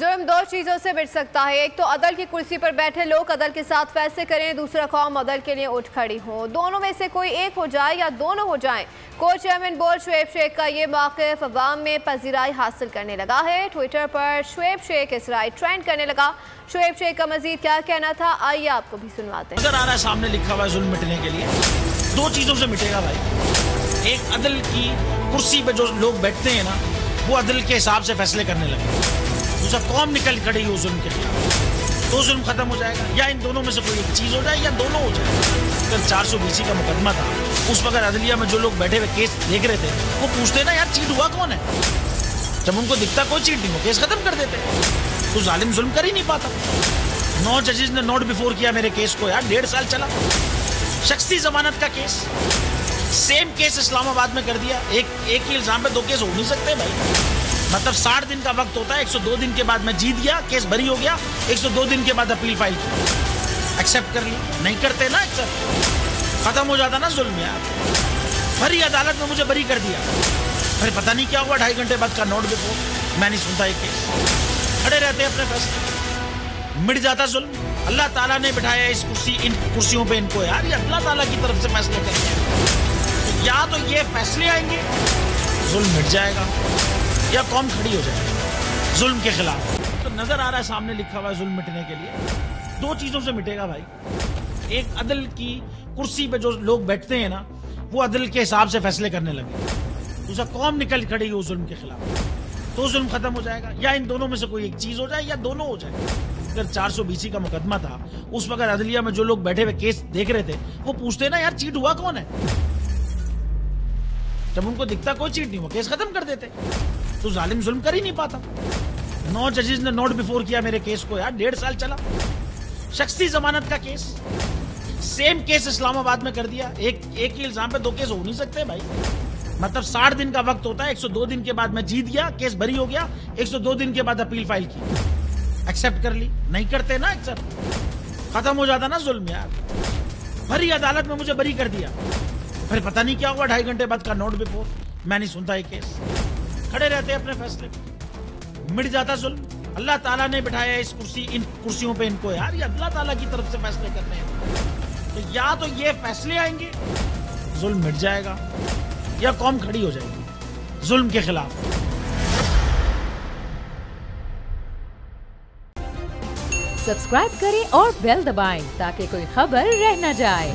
जुर्म दो चीज़ों से मिट सकता है। एक तो अदल की कुर्सी पर बैठे लोग अदल के साथ फैसले करें, दूसरा कौम अदल के लिए उठ खड़ी हो। दोनों में से कोई एक हो जाए या दोनों हो जाएं। को चेयरमैन बोर्ड शुएब शेख का ये मौक़िफ़ अवाम में पजीराई हासिल करने लगा है। ट्विटर पर शुएब शेख इस राय ट्रेंड करने लगा। शुएब शेख का मजीद क्या कहना था, आइए आपको भी सुनवाते हैं। नजर आ रहा है सामने लिखा हुआ है जुल्म मिटने के लिए दो चीज़ों से मिटेगा भाई। एक अदल की कुर्सी पे जो लोग बैठते हैं ना, वो अदल के हिसाब से फैसले करने लगे। दूसरा कौम निकल खड़ी हो जुल्म के खिलाफ, तो जुल्म खत्म हो जाएगा। या इन दोनों में से कोई एक चीज़ हो जाए या दोनों हो जाए। अगर 420 का मुकदमा था, उस वक्त अदलिया में जो लोग बैठे हुए केस देख रहे थे, वो पूछते ना यार चीट हुआ कौन है। जब उनको दिखता कोई चीट नहीं हो, केस खत्म कर देते। तो जालिम जुल्म कर ही नहीं पाता। 9 जजेस ने नोट बिफोर किया मेरे केस को यार, 1.5 साल चला। शख्सी जमानत का केस, सेम केस इस्लामाबाद में कर दिया। एक ही इल्जाम पे 2 केस हो नहीं सकते भाई। मतलब 60 दिन का वक्त होता है, 102 दिन के बाद मैं जीत गया, केस बरी हो गया, 102 दिन के बाद अपील फाइल की, एक्सेप्ट कर लिया। नहीं करते ना एक्सेप्ट, खत्म हो जाता ना जुल्म यार। भरी अदालत में मुझे बरी कर दिया, फिर पता नहीं क्या हुआ, 2.5 घंटे बाद का नोट बिफोर, मैं नहीं सुनता ये केस। खड़े रहते अपने फैसले, मिट जाता जुल्म। अल्लाह ताला ने बिठाया इस कुर्सी, इन कुर्सियों पे इनको यार, ये अल्लाह ताला की तरफ से फैसले करते हैं। या तो ये फैसले आएंगे, जुल्म मिट जाएगा, या कौम खड़ी हो जाएगी जुल्म के खिलाफ। तो नजर आ रहा है सामने लिखा हुआ है जुल्म मिटने के लिए दो चीजों से मिटेगा भाई। एक अदल की कुर्सी पे जो लोग बैठते हैं ना, वो अदल के हिसाब से फैसले करने लगे। दूसरा कौम निकल खड़ी हो जुल्म के खिलाफ, तो जुल्म खत्म हो जाएगा। या इन दोनों में से कोई एक चीज हो जाए या दोनों हो जाए। अगर 420 का मुकदमा था, उस वक्त अदलिया में जो लोग बैठे हुए केस देख रहे थे, वो पूछते ना यार चीट हुआ कौन है। जब उनको दिखता कोई चीट नहीं हुआ, केस खत्म कर देते। तो जालिम जुल्म कर ही नहीं पाता। 9 जजेस ने नोट बिफोर किया मेरे केस को यार, 1.5 साल चला। शख्सी जमानत का केस, सेम केस इस्लामाबाद में कर दिया। एक ही इल्जाम पे 2 केस हो नहीं सकते भाई। मतलब 60 दिन का वक्त होता है, 102 दिन के बाद मैं जीत गया, केस बरी हो गया, 102 दिन के बाद अपील फाइल की, एक्सेप्ट कर ली। नहीं करते ना एक्सेप्ट, खत्म हो जाता ना जुल्म यार। भरी अदालत में मुझे बरी कर दिया, फिर पता नहीं क्या हुआ, 2.5 घंटे बाद का नोट बिफोर, मैं नहीं सुनता ये केस। खड़े रहते अपने फैसले, मिट जाता जुल्म। अल्लाह ताला ने बिठाया इस कुर्सी, इन कुर्सियों पे इनको यार, ये अल्लाह ताला की तरफ से फैसले करने हैं। तो या तो ये फैसले आएंगे, जुल्म मिट जाएगा, या कौम खड़ी हो जाएगी जुल्म के खिलाफ। सब्सक्राइब करें और बेल दबाएं ताकि कोई खबर रह न जाए।